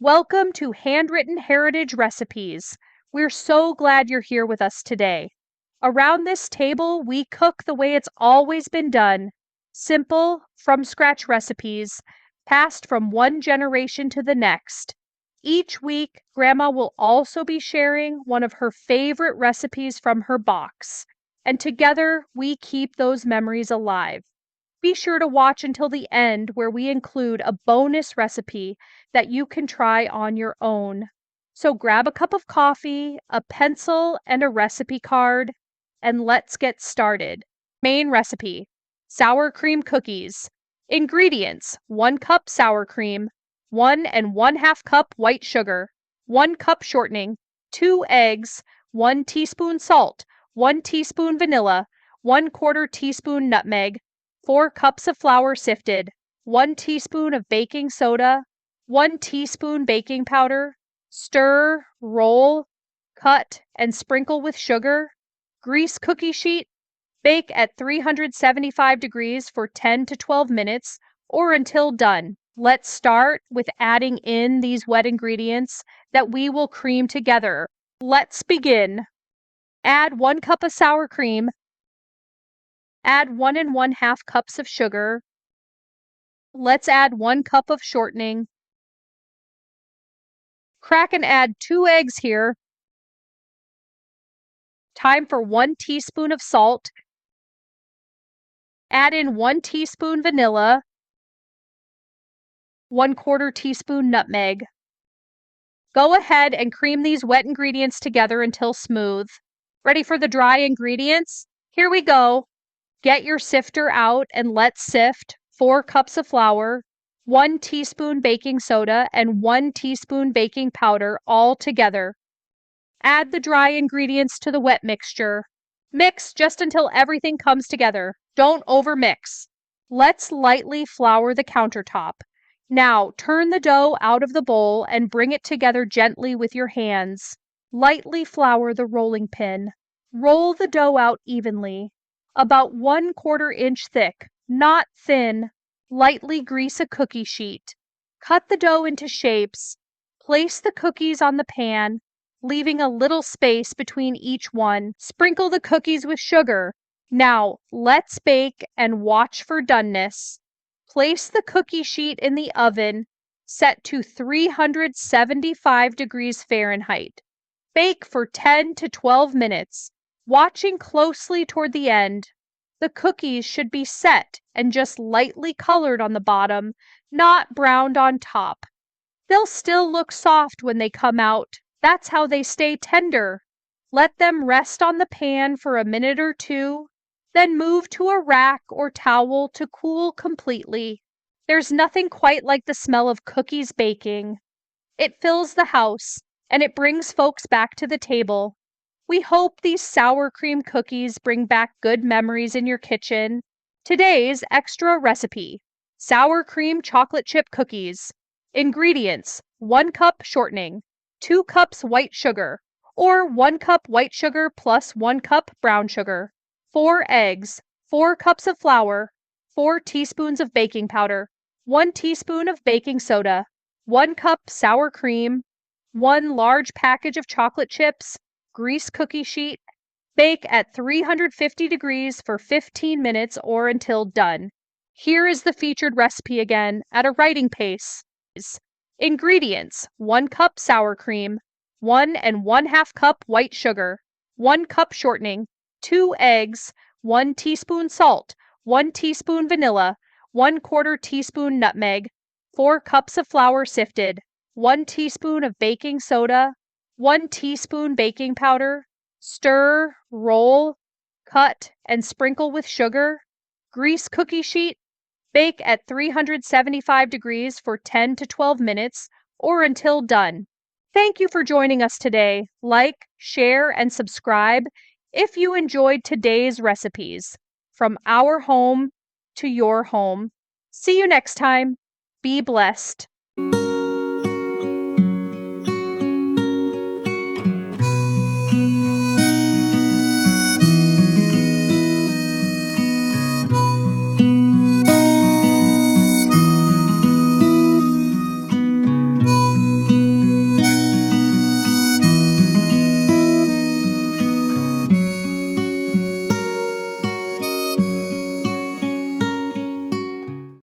Welcome to Handwritten Heritage Recipes. We're so glad you're here with us today. Around this table, we cook the way it's always been done. Simple, from-scratch recipes, passed from one generation to the next. Each week, Grandma will also be sharing one of her favorite recipes from her box. And together, we keep those memories alive. Be sure to watch until the end where we include a bonus recipe that you can try on your own. So grab a cup of coffee, a pencil, and a recipe card, and let's get started. Main recipe: sour cream cookies. Ingredients: 1 cup sour cream, 1 1/2 cup white sugar, 1 cup shortening, 2 eggs, 1 teaspoon salt, 1 teaspoon vanilla, 1/4 teaspoon nutmeg, 4 cups of flour sifted, 1 teaspoon of baking soda, 1 teaspoon baking powder. Stir, roll, cut, and sprinkle with sugar. Grease cookie sheet. Bake at 375 degrees for 10 to 12 minutes or until done. Let's start with adding in these wet ingredients that we will cream together. Let's begin. Add 1 cup of sour cream. Add 1 1/2 cups of sugar. Let's add 1 cup of shortening. Crack and add 2 eggs here. Time for 1 teaspoon of salt. Add in 1 teaspoon vanilla, 1/4 teaspoon nutmeg. Go ahead and cream these wet ingredients together until smooth. Ready for the dry ingredients? Here we go. Get your sifter out and let's sift 4 cups of flour, 1 teaspoon baking soda, and 1 teaspoon baking powder all together. Add the dry ingredients to the wet mixture. Mix just until everything comes together. Don't overmix. Let's lightly flour the countertop. Now turn the dough out of the bowl and bring it together gently with your hands. Lightly flour the rolling pin. Roll the dough out evenly, about 1/4 inch thick, not thin. Lightly grease a cookie sheet. Cut the dough into shapes. Place the cookies on the pan, leaving a little space between each one. Sprinkle the cookies with sugar. Now, let's bake and watch for doneness. Place the cookie sheet in the oven, set to 375 degrees Fahrenheit. Bake for 10 to 12 minutes, watching closely toward the end. The cookies should be set and just lightly colored on the bottom, not browned on top. They'll still look soft when they come out. That's how they stay tender. Let them rest on the pan for a minute or two, then move to a rack or towel to cool completely. There's nothing quite like the smell of cookies baking. It fills the house, and it brings folks back to the table. We hope these sour cream cookies bring back good memories in your kitchen. Today's extra recipe: sour cream chocolate chip cookies. Ingredients: 1 cup shortening, 2 cups white sugar, or 1 cup white sugar plus 1 cup brown sugar, 4 eggs, 4 cups of flour, 4 teaspoons of baking powder, 1 teaspoon of baking soda, 1 cup sour cream, 1 large package of chocolate chips, grease cookie sheet. Bake at 350 degrees for 15 minutes or until done. Here is the featured recipe again at a writing pace. Ingredients: 1 cup sour cream, 1 1/2 cup white sugar, 1 cup shortening, 2 eggs, 1 teaspoon salt, 1 teaspoon vanilla, 1/4 teaspoon nutmeg, 4 cups of flour sifted, 1 teaspoon of baking soda, 1 teaspoon baking powder. Stir, roll, cut, and sprinkle with sugar. Grease cookie sheet. Bake at 375 degrees for 10 to 12 minutes or until done. Thank you for joining us today. Like, share, and subscribe if you enjoyed today's recipes. From our home to your home. See you next time. Be blessed.